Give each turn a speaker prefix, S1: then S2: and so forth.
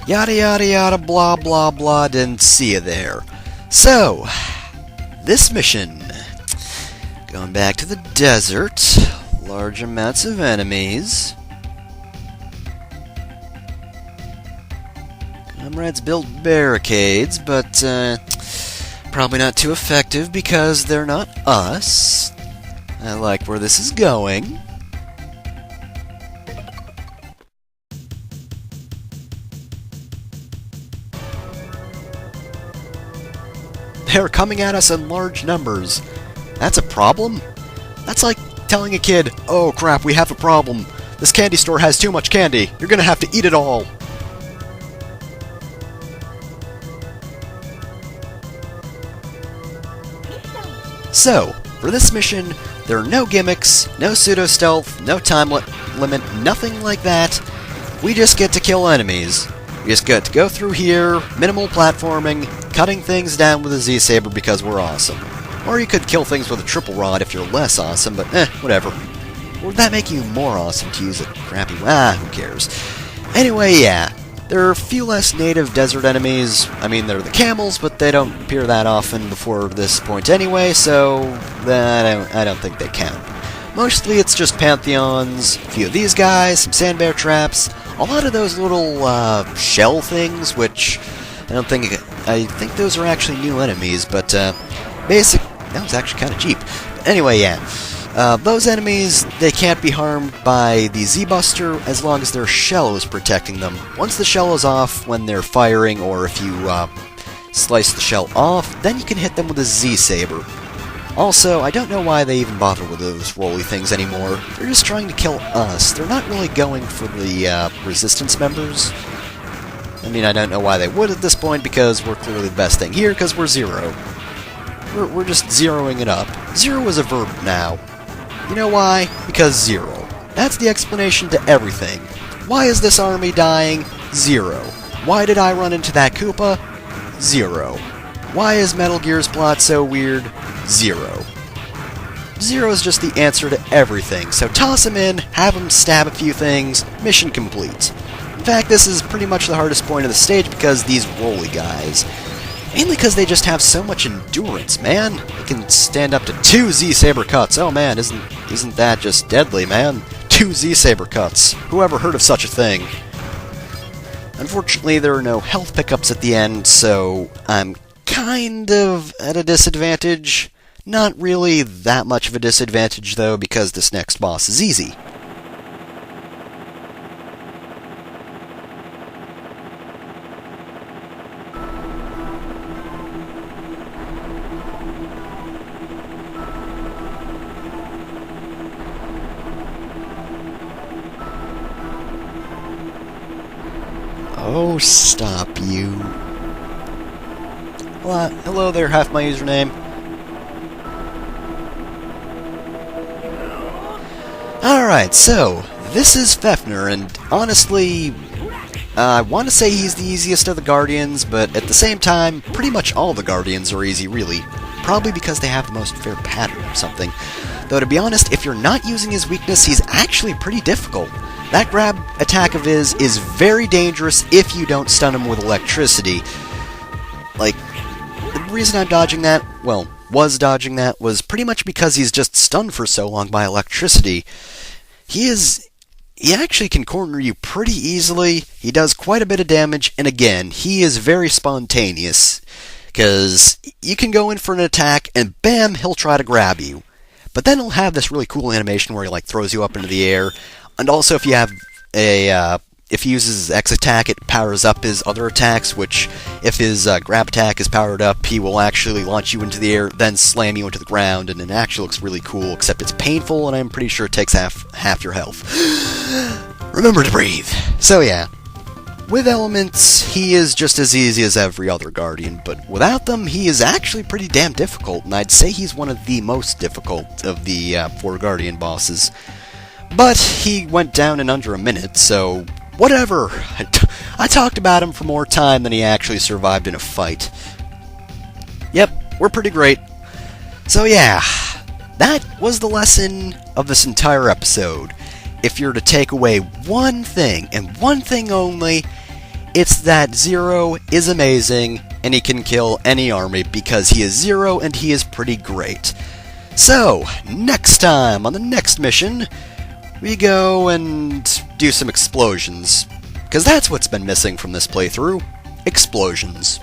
S1: Yada yada yada, blah blah blah, didn't see you there. So, this mission. Going back to the desert. Large amounts of enemies. Comrades built barricades, but probably not too effective because they're not us. I like where this is going. They're coming at us in large numbers. That's a problem? That's like telling a kid, "Oh crap, we have a problem. This candy store has too much candy. You're gonna have to eat it all." So, for this mission, there are no gimmicks, no pseudo-stealth, no time limit, nothing like that. We just get to kill enemies. We just get to go through here, minimal platforming, cutting things down with a Z-Saber because we're awesome. Or you could kill things with a triple rod if you're less awesome, but whatever. Or would that make you more awesome to use a crappy... who cares. Anyway, yeah. There are a few less native desert enemies. I mean, they're the camels, but they don't appear that often before this point anyway, so I don't think they count. Mostly it's just Pantheons, a few of these guys, some sand bear traps, a lot of those little shell things, which I think those are actually new enemies, but that was actually kind of cheap. But anyway, yeah. Those enemies, they can't be harmed by the Z-Buster as long as their shell is protecting them. Once the shell is off when they're firing, or if you slice the shell off, then you can hit them with a Z-Saber. Also, I don't know why they even bother with those rolly things anymore. They're just trying to kill us. They're not really going for the resistance members. I mean, I don't know why they would at this point, because we're clearly the best thing here, because we're zero. We're just zeroing it up. Zero is a verb now. You know why? Because zero. That's the explanation to everything. Why is this army dying? Zero. Why did I run into that Koopa? Zero. Why is Metal Gear's plot so weird? Zero. Zero is just the answer to everything, so toss him in, have him stab a few things, mission complete. In fact, this is pretty much the hardest point of the stage because these rolly guys. Mainly because they just have so much endurance, man. They can stand up to 2 Z-Saber cuts. Oh man, isn't that just deadly, man? 2 Z-Saber cuts. Who ever heard of such a thing? Unfortunately, there are no health pickups at the end, so I'm kind of at a disadvantage. Not really that much of a disadvantage, though, because this next boss is easy. Oh, stop you. Well, hello there, half my username. Alright, so, this is Fefner, and honestly, I want to say he's the easiest of the Guardians, but at the same time, pretty much all the Guardians are easy, really. Probably because they have the most fair pattern or something. Though, to be honest, if you're not using his weakness, he's actually pretty difficult. That grab attack of his is very dangerous if you don't stun him with electricity. Like, the reason I'm dodging that, well, was dodging that, was pretty much because he's just stunned for so long by electricity. He actually can corner you pretty easily, he does quite a bit of damage, and again, he is very spontaneous. Because you can go in for an attack, and bam, he'll try to grab you. But then he'll have this really cool animation where he, like, throws you up into the air. And also, if you have if he uses his X attack, it powers up his other attacks, which, if his grab attack is powered up, he will actually launch you into the air, then slam you into the ground, and it actually looks really cool, except it's painful, and I'm pretty sure it takes half your health. Remember to breathe. So yeah, with elements, he is just as easy as every other Guardian, but without them, he is actually pretty damn difficult, and I'd say he's one of the most difficult of the 4 Guardian bosses. But he went down in under a minute, so whatever. I talked about him for more time than he actually survived in a fight. Yep, we're pretty great. So yeah, that was the lesson of this entire episode. If you're to take away one thing, and one thing only, It's that Zero is amazing, and he can kill any army because he is Zero and he is pretty great. So, next time on the next mission, we go and do some explosions. Because that's what's been missing from this playthrough. Explosions.